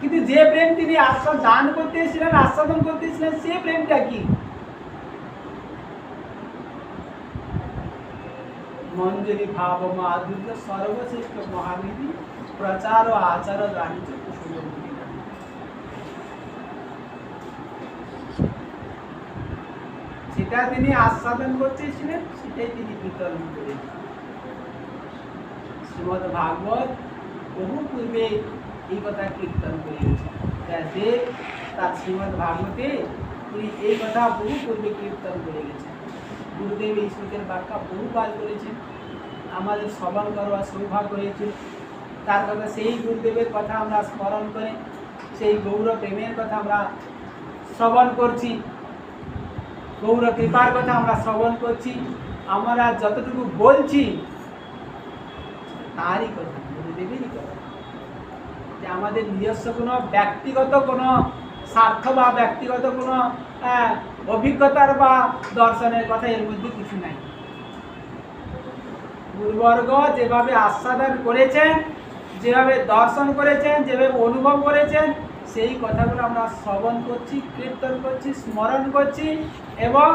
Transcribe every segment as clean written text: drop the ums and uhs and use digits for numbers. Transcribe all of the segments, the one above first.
কিন্তু যে প্রেম তিনি দান করতে এসেছিলেন, আস্বাদন করতে এসেছিলেন, সে প্রেমটা কি? মঞ্জরি ভাব মাধুর্য সর্বশ্রেষ্ঠ মহানিধি প্রচার ও আচার গানিত কুসুম। সেটা তিনি আস্বাদন করতেছিলেন, সেটাই তিনি বিতরণ করেছেন। শ্রীমদ ভাগবত বহু পূর্বে এই কথা কীর্তন করেছেন। দেব তার শ্রীমদ ভাগবতে তিনি এই কথা বহু পূর্বে কীর্তন করে গেছেন। গুরুদেব এই শ্লোকের ব্যাখ্যা বহুবার করেছেন, আমাদের শ্রবণ করবার সৌভাগ্য হয়েছে। তার কথা, সেই গুরুদেবের কথা আমরা স্মরণ করে সেই গৌর প্রেমের কথা আমরা শ্রবণ করছি, গৌর কৃপার কথা আমরা শ্রবণ করছি। আমরা যতটুকু বলছি তারই কথা, গুরুদেবেরই কথা। যে আমাদের নিজস্ব কোনো ব্যক্তিগত কোনো স্বার্থ বা ব্যক্তিগত কোনো অভিজ্ঞতার বা দর্শনের কথা এর মধ্যে কিছু নাই। গুরুবর্গ যেভাবে আস্বাদন করেছেন, যেভাবে দর্শন করেছেন, যেভাবে অনুভব করেছেন, সেই কথাগুলো আমরা শ্রবণ করছি, কীর্তন করছি, স্মরণ করছি, এবং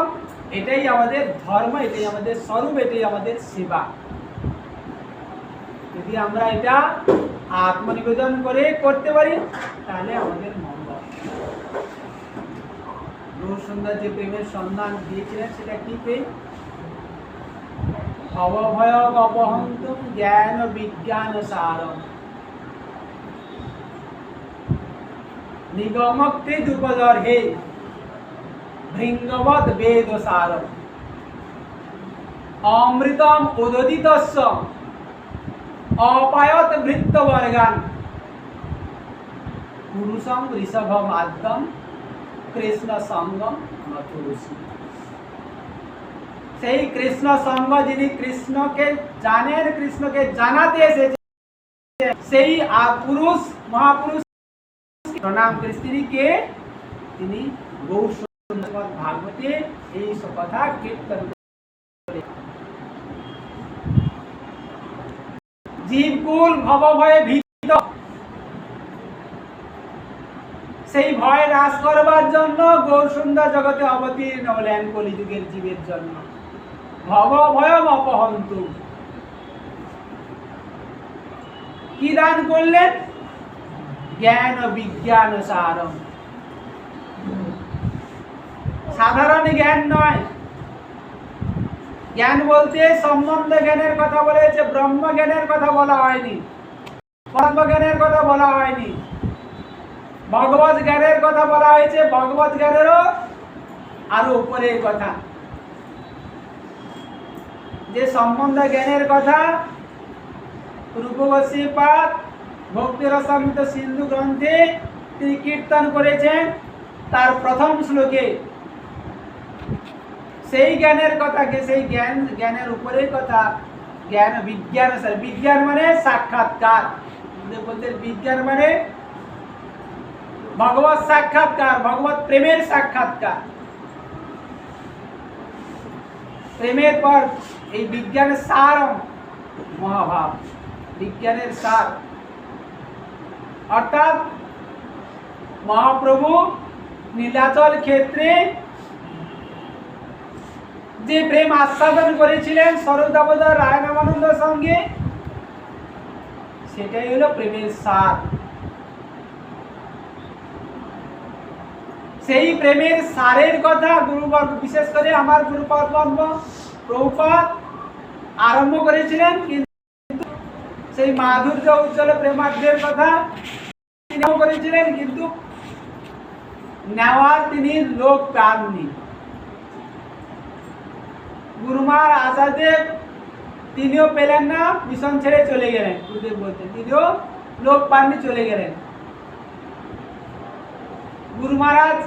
এটাই আমাদের ধর্ম, এটাই আমাদের স্বরূপ, এটাই আমাদের সেবা। যদি আমরা এটা আত্মনিবেদন করে করতে পারি তাহলে আমাদের মঙ্গল। গৌর সুন্দর যে প্রেমের সন্ধান দিয়েছিলেন সেটা কি প্রেম? ভবভয় অপহন্তম জ্ঞান বিজ্ঞান সারম নিগমক্তি দুপদর্হে ভৃঙ্গবৎ বেদ সারম অমৃতম উদদিতস্য অপায়ত ভৃত্যবর্গান পুরুষম ঋষভম আদ্যম কৃষ্ণ সঙ্গম মথুরুষি। সেই কৃষ্ণ সঙ্গ, যিনি কৃষ্ণকে জানেন, কৃষ্ণকে জানাতে এসেছে, সেই পুরুষ মহাপুরুষ প্রণাম কৃষ্ণকে তিনি গৌর সুন্দর ভাগবতে এই কথা কীর্তন করে। জীবকুল ভবভয়ে ভীত, সেই ভয় নাশ করবার জন্য গৌর সুন্দর জগতে অবতীর্ণ হলেন কলিযুগের জীবের জন্য। ভবভয়ম অপহন্তু, কি দান করলেন? জ্ঞান বিজ্ঞান সারম। সাধারণ জ্ঞান নয়, জ্ঞান বলতে সম্বন্ধ জ্ঞানের কথা বলেছে, ব্রহ্ম জ্ঞানের কথা বলা হয়নি, পরম জ্ঞানের কথা বলা হয়নি, ভগবত জ্ঞানের কথা বলা হয়েছে, ভগবত জ্ঞানেরও আরো উপরের কথা। যে সম্বন্ধ জ্ঞানের কথা রূপ গোস্বামীপাদ ভক্তি রসামৃত সিন্ধু গ্রন্থে তিনি কীর্তন করেছেন তার প্রথম শ্লোকে। সেই জ্ঞানের কথাকে, সেই জ্ঞানের উপরের কথা, জ্ঞান বিজ্ঞান। বিজ্ঞান মানে সাক্ষাৎকার, বলতে বিজ্ঞান মানে ভগবত সাক্ষাৎকার, ভগবত প্রেমের সাক্ষাৎকার। প্রেমের পর এই বিজ্ঞানের সার মহাভাব, বিজ্ঞানের সার অর্থাৎ মহাপ্রভু নীলাচল ক্ষেত্রে যে প্রেম আস্বাদন করেছিলেন স্বরূপ দামোদর রায় রামানন্দের সঙ্গে, সেটাই হলো প্রেমের সার। সেই প্রেমের সারের কথা গুরুবর্গ, বিশেষ করে আমার গুরুপদ প্রভুপাদ আরম্ভ করেছিলেন, কিন্তু সেই মাধুর্য উজ্জ্বল প্রেমার্থের কথা তিনি করেছিলেন, কিন্তু নেওয়ার তিনি লোক পাননি। গুরুমার আচার্যদেব তিনিও পেলেন না, মিশন ছেড়ে চলে গেলেন। গুরুদেব বলতেন তিনিও লোক পাননি, চলে গেলেন। গুরু মহারাজ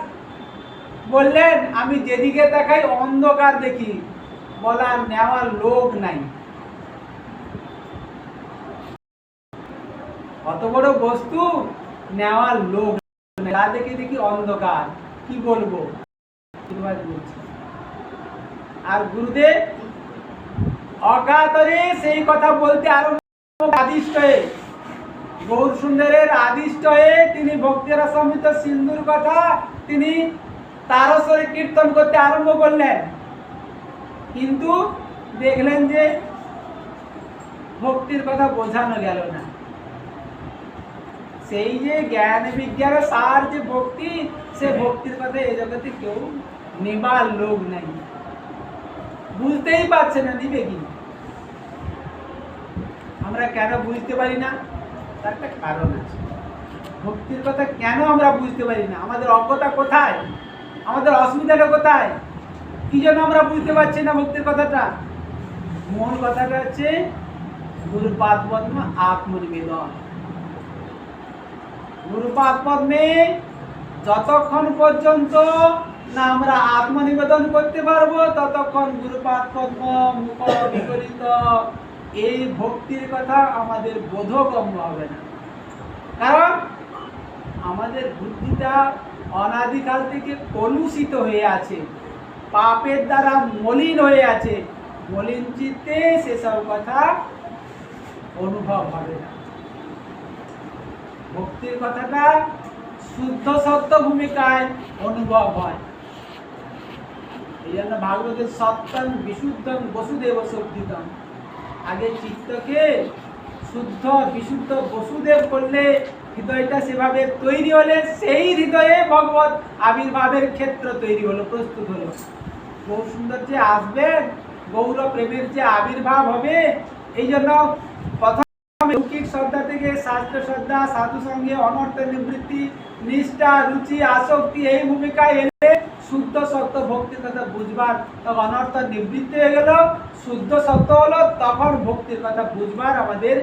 বললেন, আমি যেদিকে তাকাই অন্ধকার দেখি, বলার নেওয়ার লোক নাই। অত বড় বস্তু নেওয়ার লোক নাই, তা দেখে দেখি অন্ধকার, কি বলবো। আর গুরুদেব অকাতরে সেই কথা বলতে আরম্ভ আদিষ্ট হয়ে গৌর সুন্দরের আদিষ্ট হয়ে তিনি ভক্তি রসামৃত সিন্ধুর কথা তিনি তারস্বরে কীর্তন করতে আরম্ভ করলেন, কিন্তু দেখলেন যে ভক্তির কথা বোঝানো গেল না। সেই যে জ্ঞান বিজ্ঞানের সার যে ভক্তি, সে ভক্তির কথা এই জগতে কেউ নেবার লোক নাই, বুঝতেই পারছে না নিবে কি। আমরা কেন বুঝতে পারি না, তার একটা কারণ আছে। ভক্তির কথা কেন আমরা বুঝতে পারি না, আমাদের অজ্ঞতা কোথায়, আমাদের অসুবিধাটা কোথায়, কি জন্য আমরা বুঝতে পারছি না ভক্তির কথাটা? মূল কথাটা হচ্ছে গুরুপাদ পদ্ম আত্মনিবেদন। গুরুপাদ পদ্মে যতক্ষণ পর্যন্ত না আমরা আত্মনিবেদন করতে পারবো, ততক্ষণ গুরুপাদ পদ্ম মুখ বিপরীত এই ভক্তির কথা আমাদের বোধগম্য হবে না। কারণ আমাদের বুদ্ধিটা অনাদিকাল থেকে কলুষিত হয়ে আছে, পাপের দ্বারা মলিন হয়ে আছে। মলিন চিত্তে সেসব কথা অনুভব হবে না। ভক্তির কথাটা শুদ্ধ সত্য ভূমিকায় অনুভব হয়। এই জন্য ভাগবতের সত্যং বিশুদ্ধং বসুদেব শক্তিতম, আগে চিত্তকে শুদ্ধ বিশুদ্ধ বসুদেব করলে হৃদয়টা সেভাবে তৈরি হলে সেই হৃদয়ে ভগবত আবির্ভাবের ক্ষেত্র তৈরি হলো, প্রস্তুত হলো। গৌর সুন্দর যে আসবেন, গৌর প্রেমের যে আবির্ভাব হবে, এই জন্য প্রথম লৌকিক শ্রদ্ধা থেকে শাস্ত্র শ্রদ্ধা, সাধু সঙ্গে অনর্থ নিবৃত্তি, নিষ্ঠা, রুচি, আসক্তি এই ভূমিকায় এলে শুদ্ধ সত্য ভক্তির কথা বুঝবার, তখন অনর্থ নিবৃত্তি হয়ে গেল, শুদ্ধ সত্য হলো, তখন ভক্তির কথা বুঝবার আমাদের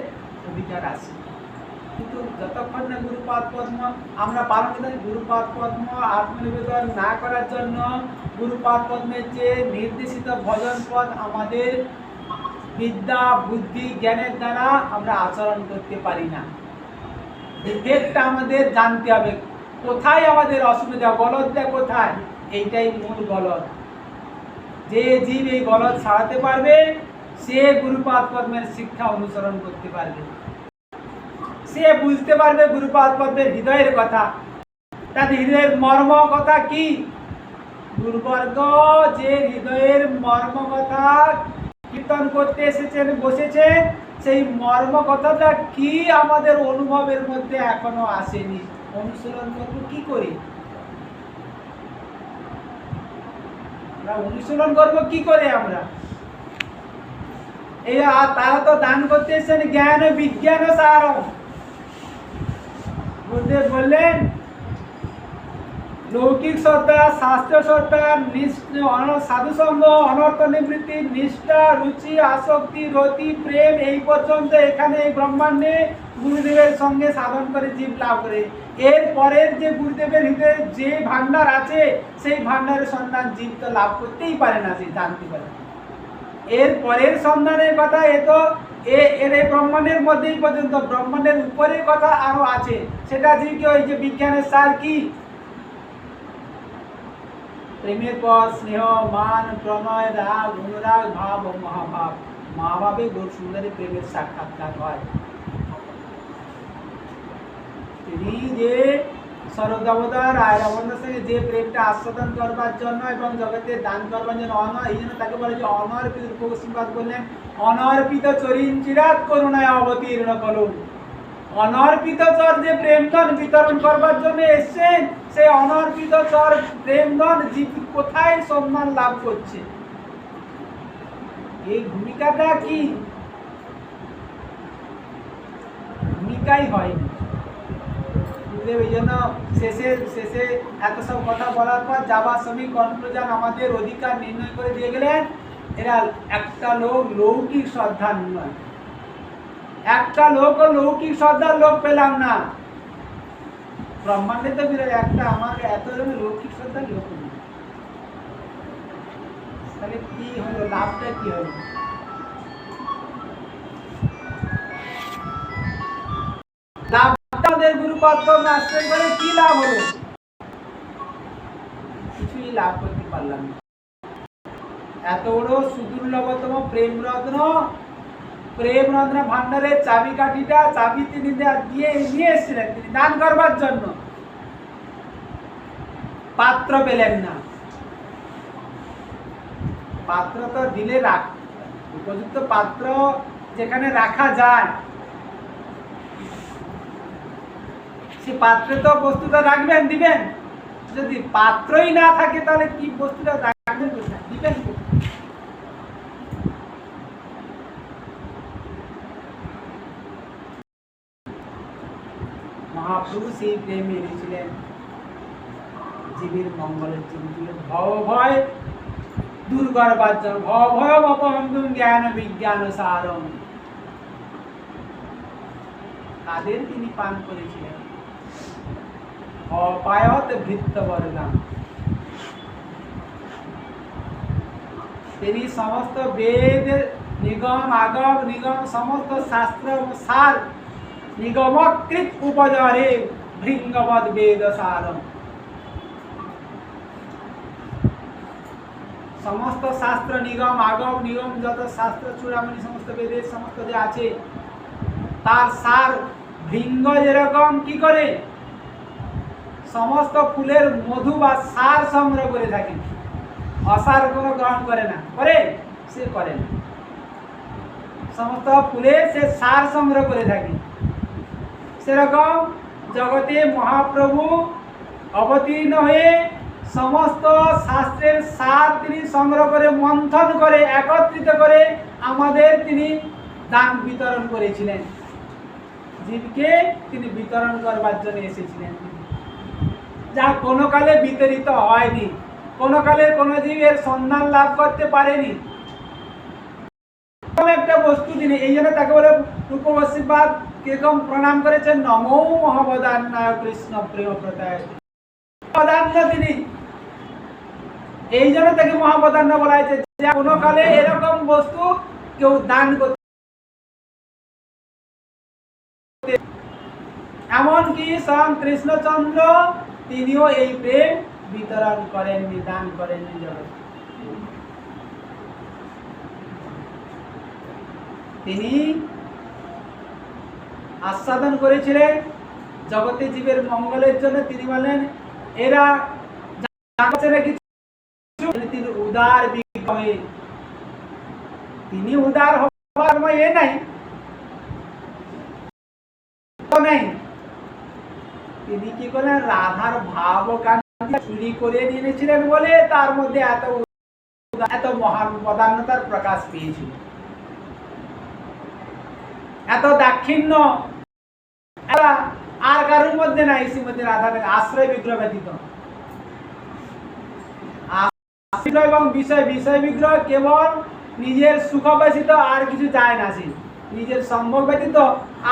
অধিকার আছে। কিন্তু যতক্ষণ না গুরুপাদ পদ্ম আমরা পালন করি, গুরুপাদ পদ্ম আত্মনিবেদন না করার জন্য গুরুপাদ পদ্মের যে নির্দেশিত ভজন পদ আমাদের বিদ্যা বুদ্ধি জ্ঞানের দ্বারা আমরা আচরণ করতে পারি না। ডিফেক্টটা আমাদের জানতে হবে, কোথায় আমাদের অসুবিধা, গলদটা কোথায়, এইটাই মূল গলদ। যে জীব এই গলদ সারাতে পারবে, সে গুরুপাদ পদ্মের শিক্ষা অনুসরণ করতে পারবে, সে বুঝতে পারবে গুরুপাদ পদ্মের হৃদয়ের কথা। তার হৃদয়ের মর্ম কথা কি? গুরুবর্গ যে হৃদয়ের মর্ম কথা কীর্তন করতে এসেছেন, বসেছেন, সেই মর্ম কথাটা কি আমাদের অনুভবের মধ্যে এখনো আসেনি। অনুশীলন করবো কি করে? অনুশীলন করবো কি করে আমরা? এই তারা তো দান করতে এসেছেন জ্ঞান বিজ্ঞান সার। গুরুদেব বললেন লৌকিক শ্রদ্ধা, শাস্ত্র শ্রদ্ধা, সাধুসঙ্গ, অনর্থ নিবৃত্তি, নিষ্ঠা, রুচি, আসক্তি, রতি, প্রেম, এই পর্যন্ত এখানে এই ব্রহ্মাণ্ডে গুরুদেবের সঙ্গে সাধন করে জীব লাভ করে। এর পরের যে গুরুদেবের হৃদয়ে যে ভান্ডার আছে, সেই ভান্ডারের সন্ধান জীব তো লাভ করতেই পারে না, সে জানতে পারে। এর পরের সন্ধানের কথা এ তো এর এই ব্রহ্মাণ্ডের মধ্যেই পর্যন্ত, ব্রহ্মাণ্ডের উপরের কথা আরো আছে। সেটা জীবকে ওই যে বিজ্ঞানের সার কি? প্রেমের পর স্নেহ, মান, প্রণয়, রাগ, অনুরাগ, ভাব ও মহাভাব। মহাভাবে গৌর সুন্দরী প্রেমের সাক্ষাৎকার হয়। তিনি যে সর্বদাবতার আয়রাবন্ধের সঙ্গে যে প্রেমটা আস্বাদন করবার জন্য এবং জগতে দান করবার জন্য এই জন্য তাকে বলে যে অনর্পিত রূপকসিংবাদ বললেন, অনর্পিত চরিন চিরাত করুণায় অবতীর্ণ করুন। অনর্পিত চর যে প্রেমধন বিতরণ করবার জন্য এসছেন, সেই অনর্পিত চর প্রেমধন জীব কোথায় সম্মান লাভ করছে? এই ভূমিকাটা কি? ভূমিকাই হয়নি। এই জন্য শেষে এত সব কথা বলার পর যাবার সময় কনক্লুশন আমাদের অধিকার নির্ণয় করে দিয়ে গেলেন, এরা একটা লোক লৌকিক শ্রদ্ধার নয়, একটা লোক লৌকিক শ্রদ্ধার লোক পেলাম না ব্রহ্মাণ্ডে। তো বিরাট একটা আমার এত লৌকিক শ্রদ্ধার লোক নেই, তাহলে কি হলো? লাভটা কি হলো? আমাদের গুরুপাদ আশ্রয় করে কি লাভ হলো? কিছুই লাভ করতে পারলাম না। এত বড় সুদুর্লভতম প্রেম রত্ন প্রেম রত্ন ভান্ডারের চাবি তিনি নিয়ে এসেছিলেন, তিনি দান করবার জন্য, পাত্র পেলেন না। পাত্র তো দিলে উপযুক্ত পাত্র যেখানে রাখা যায় সে পাত্রে তো বস্তুটা রাখবেন, দিবেন। যদি পাত্রই না থাকে তাহলে কি বস্তুটা রাখবেন, দিবেন? মহাপ্রভু সেই প্রেম এনেছিলেন জীবের মঙ্গলের জন্য, ভয় দূর করবার জন্য। ভয় অপহন্দুম জ্ঞান বিজ্ঞান সারম। তাদের তিনি পান করেছিলেন অপায়ত ভৃত্যবর্গাম। তিনি সমস্ত বেদ নিগম আগম নিগম সমস্ত শাস্ত্র সার নিগমকৃত উপজরে ভৃঙ্গবদ বেদ সারম। সমস্ত শাস্ত্র নিগম আগম নিগম যত শাস্ত্র চূড়ামণি সমস্ত বেদের সমস্ত যে আছে তার সার ভৃঙ্গ যেরকম কি করে সমস্ত ফুলের মধু বা সার সংগ্রহ করে থাকেন, অসার কোনো গ্রহণ করে না, করে সে করে না, সমস্ত ফুলের সে সার সংগ্রহ করে থাকে, সেরকম জগতে মহাপ্রভু অবতীর্ণ হয়ে সমস্ত শাস্ত্রের সার তিনি সংগ্রহ করে মন্থন করে একত্রিত করে আমাদের তিনি দান বিতরণ করেছিলেন। জীবকে তিনি বিতরণ করবার জন্য এসেছিলেন, যা কোনো কালে বিতরিত হয়নি, কোনো কালে কোনো জীবের সন্ধান লাভ করতে পারেনি। একটা বস্তু তিনি, এই জন্য তাকে বলে রূপবশীবাদ কিরকম প্রণাম করেছেন, নমো মহাবদান্নায় কৃষ্ণ প্রেম প্রতায়। তিনি এই জন্য তাকে মহাবদান্ন বলা হয়েছে, যে কোনো কালে এরকম বস্তু কেউ দান করতে, এমনকি স্বয়ং কৃষ্ণচন্দ্র তিনিও এই প্রেম বিতরণ করেননি, দান করেননি জগৎ। তিনি আস্বাদন করেছিলেন জগতে জীবের মঙ্গলের জন্য। তিনি বলেন এরা তিনি উদার বিগ্রহে, তিনি উদার হবার এ নাই, তিনি কি করলেন রাধার ভাব কান্তি চুরি করে নিয়েছিলেন বলে তার মধ্যে এত মহান পদান্যতার প্রকাশ পেয়েছিল, এত দাক্ষিণ্য আর কারোর মধ্যে নাই। শ্রীমতী রাধা আশ্রয় বিগ্রহ ব্যতীত এবং বিষয় বিগ্রহ কেবল নিজের সুখ ব্যতীত আর কিছু চায় না, সে নিজের সম্ভব ব্যতীত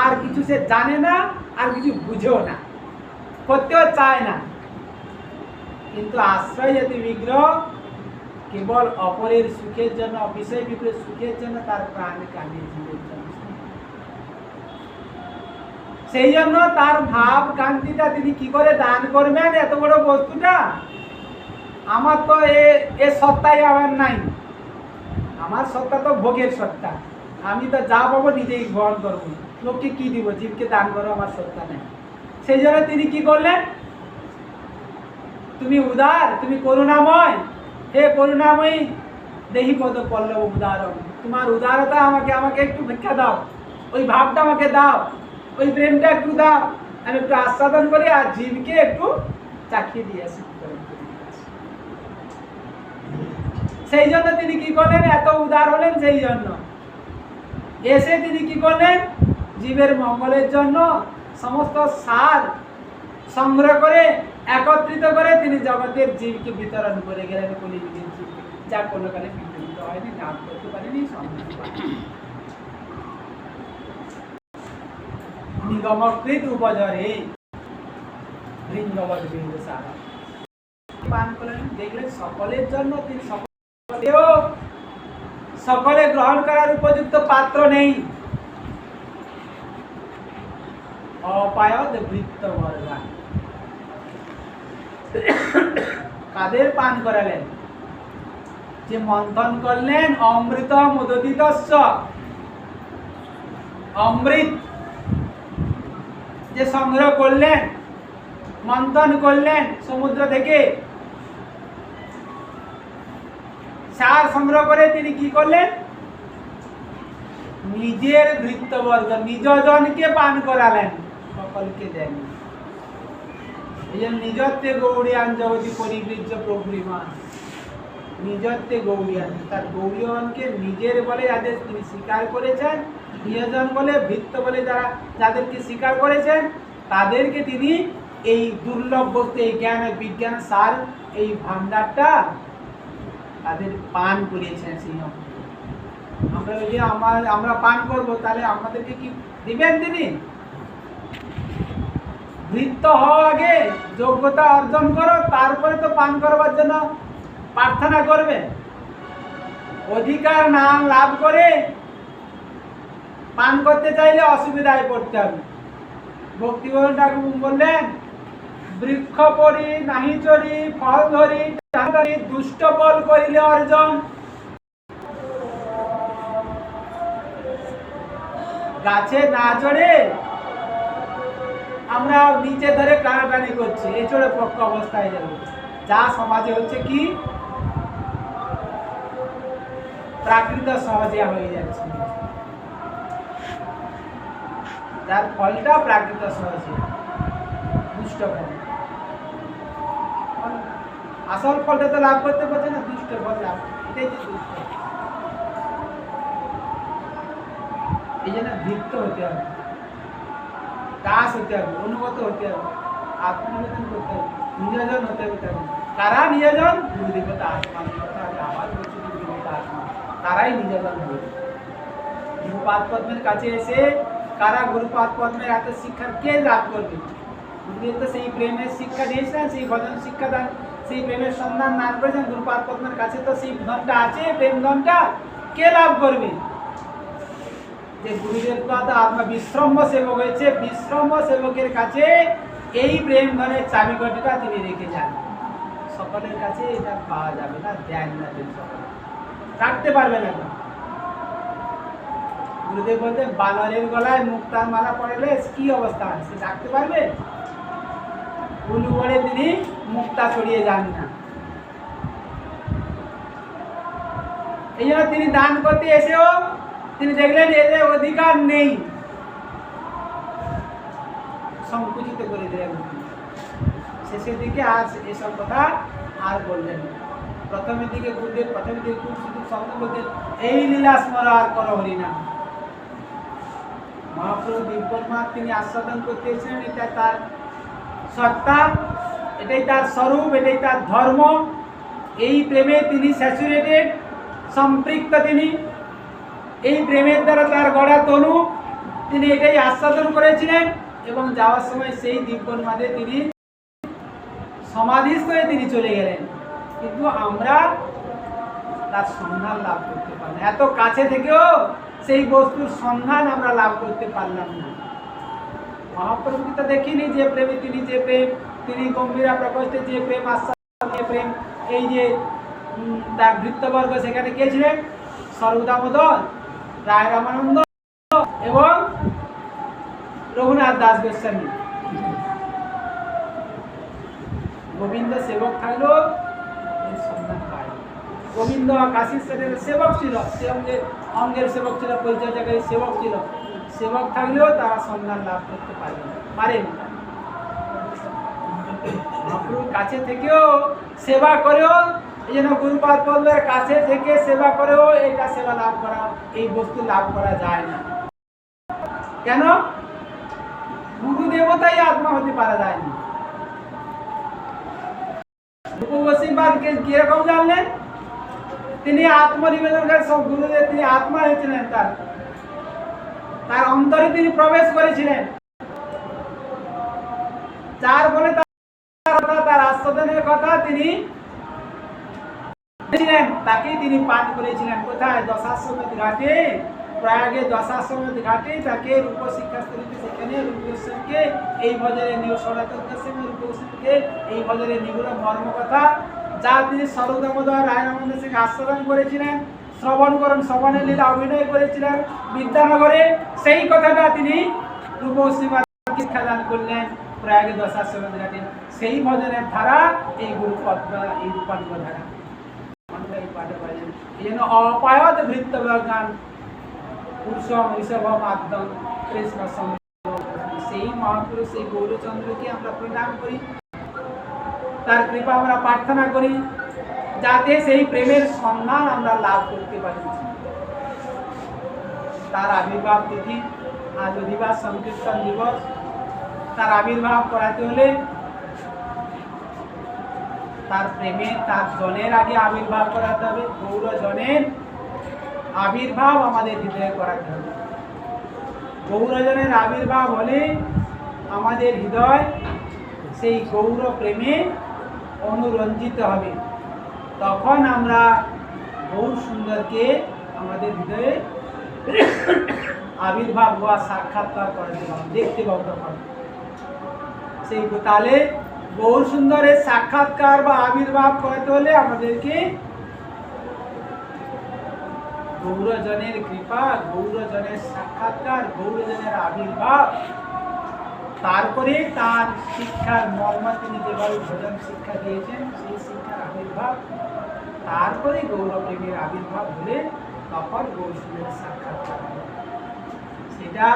আর কিছু সে জানে না, আর কিছু বুঝেও না, করতেও চায় না। কিন্তু আশ্রয় জাতি বিগ্রহ কেবল অপরের সুখের জন্য, বিষয় বিগ্রহের সুখের জন্য তার প্রাণ কাঁদিয়ে জীবের জন্য। সেই জন্য তার ভাব কান্তিটা তিনি কি করে দান করবেন, এত বড় বস্তুটা আমার তো এ সত্তাই আমার নাই, আমার সত্তা তো ভোগের সত্তা, আমি তো যা পাবো নিজেই গ্রহণ করবো, লোককে কি দিব, জীবকে দান করবো, আমার সত্তা নেই। সেই জন্য তিনি কি করলেন, তুমি উদার, তুমি করুণাময়, হে করুণাময়ী দেহি পদ পল্লব উদারম, তোমার উদারতা আমাকে একটু ভিক্ষা দাও, ওই ভাবটা আমাকে দাও, ওই প্রেমটা একটু দাও, আমি একটু আস্বাদন করি আর জীবকে একটু চাখিয়ে দিয়ে আসি। সেই জন্য তিনি কি করলেন, এত উদার হলেন। সেই জন্য এসে তিনি কি করলেন, জীবের মঙ্গলের জন্য সমস্ত সার সংগ্রহ করে একত্রিত করে তিনি জগতের জীবকে বিতরণ করে গেলেন, কলিযুগের জীবকে, যা কোনো কালে বিতরিত হয়নি, দান করতে পারেনি, নিগমকৃত উপজরে ভৃঙ্গবদ বেদ সারম পান করলেন। দেখলেন সকলের জন্য তিনি সকলে গ্রহণ করার উপযুক্ত পাত্র নেই, অপায়দ ভৃত্যবর্গা। কাদের পান করালেন, যে মন্থন করলেন অমৃত মুদতিতস্য, অমৃত যে সংগ্রহ করলেন, মন্থন করলেন সমুদ্র থেকে, সার সংগ্রহ করে তিনি কি করলেন? নিজের ভৃত্যবর্গ নিজজনকে পান করালেন, সকলকে দেন। এই জন্য নিজত্বে গৌড়িয়ান জগতি পরিবৃজ্য প্রভুরিমান, নিজত্বে গৌড়িয়ান, তার গৌড়ীয়গণকে নিজের বলে যাদের তিনি স্বীকার করেছেন, নিজজন বলে ভৃত্য বলে যাদেরকে স্বীকার করেছেন, তাদেরকে তিনি এই দুর্লভ বস্তু, এই জ্ঞান বিজ্ঞান সার, এই ভান্ডারটা তাদের পান করিয়েছেন। সেই আমরা যদি আমরা পান করব, তাহলে আমাদেরকে কি দিবেন তিনি? ভৃত্য হওয়া আগে যোগ্যতা অর্জন করো, তারপরে তো পান করবার জন্য প্রার্থনা করবে। অধিকার না লাভ করে পান করতে চাইলে অসুবিধায় পড়তে হবে। ভক্তিবিনোদ ঠাকুর বললেন, বৃক্ষ পরি নাহি চরি ফল ধরি দুষ্ট বল করিলে অর্জন। গাছে না চড়ে আমরা নিচে ধরে টানাটানি করছি, এই চড়ে পক্ষ অবস্থায় যাবে। যা সমাজে হচ্ছে কি, প্রাকৃত সহজে হয়ে যাচ্ছে, যার ফলটা প্রাকৃত সহজে দুষ্ট ফল। আসল ফলটা তো লাভ করতে পারছে না, দুষ্ট ফল লাভ, এটাই যে দুষ্ট। এই জন্য দীপ্ত হতে হবে, দাস হতে হবে, অনুগত হতে হবে, আত্মনিবেদন করতে হবে, নিজজন হতে হবে। কারা নিজজন? গুরুদেবতা আত্মা। আবার বলছি গুরুদেবতা আত্মা, তারাই নিজজন হবে। গুরুপাদ পদ্মের কাছে এসে কারা গুরুপাদ পদ্মের এত শিক্ষা কে লাভ করবে? গুরুদেব তো সেই প্রেমের শিক্ষা দিয়েছিলেন, সেই ভজন শিক্ষা দান, সেই প্রেমের সন্ধান দান করেছেন। গুরুপাদ পদ্মের কাছে তো সেই ধনটা আছে, প্রেম ধনটা কে লাভ করবে? যে গুরুদেব আত্মা বিশ্রম্ভ সেবক হয়েছে, বিশ্রম্ভ সেবকের কাছে এই প্রেম ধনের চাবিকাঠিটা তিনি রেখে যান। সকলের কাছে এটা পাওয়া যাবে না, দেন না, সকলে রাখতে পারবে না। গুরুদেব বলতেন, বানরের গলায় মুক্তার মালা পড়লে কি অবস্থা, সে রাখতে পারবে? উলু বলে তিনি মুক্তা ছড়িয়ে যান না। এই জন্য তিনি দান করতে এসেও তিনি দেখলেন এদের অধিকার নেই, সংকুচিত করে দিলেন। শেষের দিকে আর এসব কথা আর বললেন। প্রথমের দিকে গুরুদেব খুব শুধু শব্দ বলতেন, এই লীলা স্মরণ আর করো হরিনাম। মহাপ্রভু দিব্যমা তিনি আস্বাদন করতে এসেছেন, এটা তার সত্তা, এটাই তার স্বরূপ, এটাই তার ধর্ম। এই প্রেমে তিনি স্যাচুরেটেড, সম্পৃক্ত। তিনি এই প্রেমের দ্বারা তার গড়া তনু, তিনি এটাই আস্বাদন করেছিলেন। এবং যাওয়ার সময় সেই দিব্যন্মাদে তিনি সমাধিস্থ হয়ে তিনি চলে গেলেন। কিন্তু আমরা তার সন্ধান লাভ করতে পারলাম, এত কাছে থেকেও সেই বস্তুর সন্ধান আমরা লাভ করতে পারলাম না। মহাপ্রভু তো দেখিনি যে প্রেমে তিনি, যে প্রেম তিনি গম্ভীরা প্রকোষ্ঠে যে প্রেম আস্বাদন, যে প্রেম, এই যে তার ভৃত্যবর্গ, সেখানে কে ছিলেন? সর্বদামোদর, রায় রামানন্দ এবং রঘুনাথ দাস গোস্বামী। গোবিন্দ সেবক থাকলেও এই সন্ধান পায়। গোবিন্দ কাশী সেবক ছিল, সে অঙ্গের সেবক ছিল, পরিচর্যাকারী সেবক ছিল। সেবক থাকলেও তারা সন্ধান লাভ করতে পারেন। মহাপ্রভুর কাছে থেকেও সেবা করেও, এই জন্য গুরুপাদ পদ্মের কাছে থেকে সেবা করেও এটা সেবা লাভ করা, এই বস্তু লাভ করা যায় না। কেন? গুরু দেবতাই আত্মা হতে পারা যায়নি। কিরকম জানলেন? তিনি আত্মনিবেদনকারী, সব গুরুদেব, তিনি আত্মা হয়েছিলেন, তার অন্তরে তিনি প্রবেশ করেছিলেন, যার ফলে তার আস্বাদনের কথা তিনি তাকেই তিনি পাঠ করেছিলেন। কোথায়? দশাশ্বমেধ ঘাটে, প্রয়াগে দশাশ্বমেধ ঘাটে তাকে রূপশিক্ষাস্থলীতে, সেখানে রূপগোস্বামীকে এই ভজনের সনাতন গোস্বামী রূপগোস্বামীকে এই ভজনের নিগুড় মর্ম কথা যা তিনি সর্বদামোদর রায় রামানন্দ সিংকে আস্বাদন করেছিলেন, শ্রবণের লীলা অভিনয় করেছিলেন বিদ্যানগরে, সেই কথাটা তিনি রূপশ্রী শিক্ষাদান করলেন প্রয়াগে দশাশ্বমেধ ঘাটে। সেই ভজনের ধারা এই এই রূপানুগ ধারা এই পাঠে পাইলেন। এই জন্য অপায়ত ভৃত্য জ্ঞান পুরুষম ঋষভম আদ্যম কৃষ্ণ সেই মহাপুরুষ সেই গৌরচন্দ্রকে আমরা প্রণাম করি, তার কৃপা আমরা প্রার্থনা করি যাতে সেই প্রেমের সন্ধান আমরা লাভ করতে পারি। তার আবির্ভাব তিথি আজ অধিবাস সংকীর্তন দিবস। তার আবির্ভাব করাতে হলে তার প্রেমে তার জনের আগে আবির্ভাব করাতে হবে। গৌরজনের আবির্ভাব আমাদের হৃদয়ে করাতে হবে। গৌরজনের আবির্ভাব হলে আমাদের হৃদয় সেই গৌর প্রেমে অনুরঞ্জিত হবে। তখন আমরা গৌর সুন্দরকে আমাদের হৃদয়ে আবির্ভাব হওয়া সাক্ষাৎকার করাতে পারব, দেখতে পাবো। তখন সেই তাহলে গৌর সুন্দরের সাক্ষাৎকার বা আবির্ভাব করাতে হলে আমাদেরকে গৌরজনের কৃপা, গৌরজনের সাক্ষাৎকার, গৌরজনের আবির্ভাব, তারপরে তার শিক্ষার মর্ম তিনি যেভাবে ভজন শিক্ষা দিয়েছেন সেই শিক্ষার আবির্ভাব, তারপরে গৌরপ্রেমের আবির্ভাব হলে তখন গৌরসুন্দরের সাক্ষাৎকার হবে। সেটা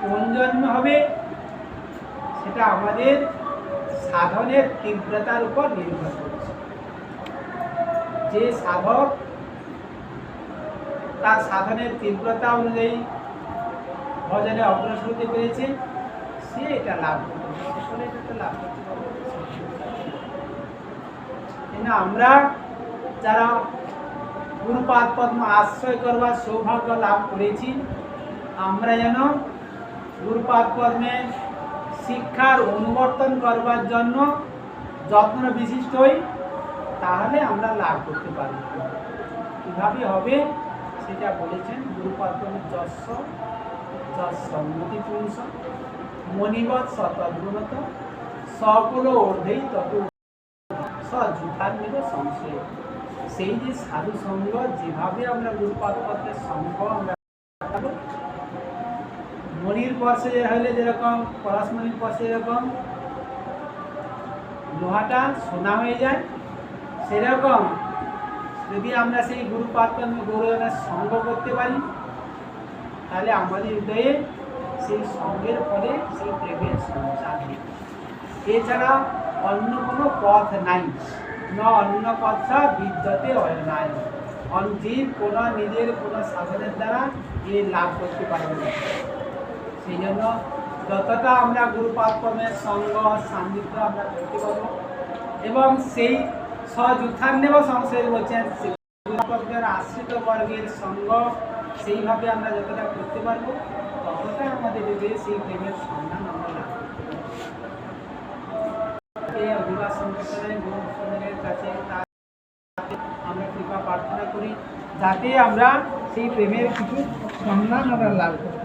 কোন জন্মে হবে সেটা আমাদের সাধনের তীব্রতার উপর নির্ভর করছে। যে সাধক তার সাধনের তীব্রতা অনুযায়ী ভজনে অগ্রসর হতে পেরেছে সে এটা লাভ করতে লাভ করতে পারবে। আমরা যারা গুরুপাদ পদ্ম আশ্রয় করবার সৌভাগ্য লাভ করেছি, আমরা যেন গুরুপাদ পদ্মের শিক্ষার অনুবর্তন করবার জন্য যত্ন বিশিষ্ট হই, তাহলে আমরা লাভ করতে পারি। কীভাবে হবে সেটা বলেছেন গুরুপাদ পদ্মের যশ মতিপুংস মণিবৎ সতদ্গুণত সকল অর্ধেই তত সযুথান্বিত সংশয়। সেই যে সাধু সঙ্গ, যেভাবে আমরা গুরুপাদ পদ্মের সঙ্গ আমরা মণির পর্শে হলে যেরকম পরশমণির পর্শে যেরকম লোহাটা সোনা হয়ে যায়, সেরকম যদি আমরা সেই গুরুপাদ পদ্ম গৌরজনের সঙ্গ করতে পারি তাহলে আমাদের হৃদয়ে সেই সঙ্গের ফলে সেই প্রেমের সঞ্চার হয়। এছাড়া অন্য কোনো পথ নাই, অন্য কথা বিদ্যতে নাই। জীব কোনো নিজের কোনো সাধনের দ্বারা এ লাভ করতে পারবে না। সেই জন্য যতটা আমরা গুরুপাদ পদ্মের সঙ্গ সান্নিধ্য আমরা করতে পারবো এবং সেই সযুথান্নেব সংশয় বলছেন গুরুপদ্মের আশ্রিত বর্গের সঙ্গ সেইভাবে আমরা যতটা করতে পারবো ততটা আমাদের হৃদয়ে সেই প্রেমের সন্ধান আমরা লাভ করতে পারবো। এই অধিবাস সংকীর্তনের গুরুজনের কাছে আমরা কৃপা প্রার্থনা করি যাতে আমরা সেই প্রেমের কিছু সন্ধান আমরা লাভ করি।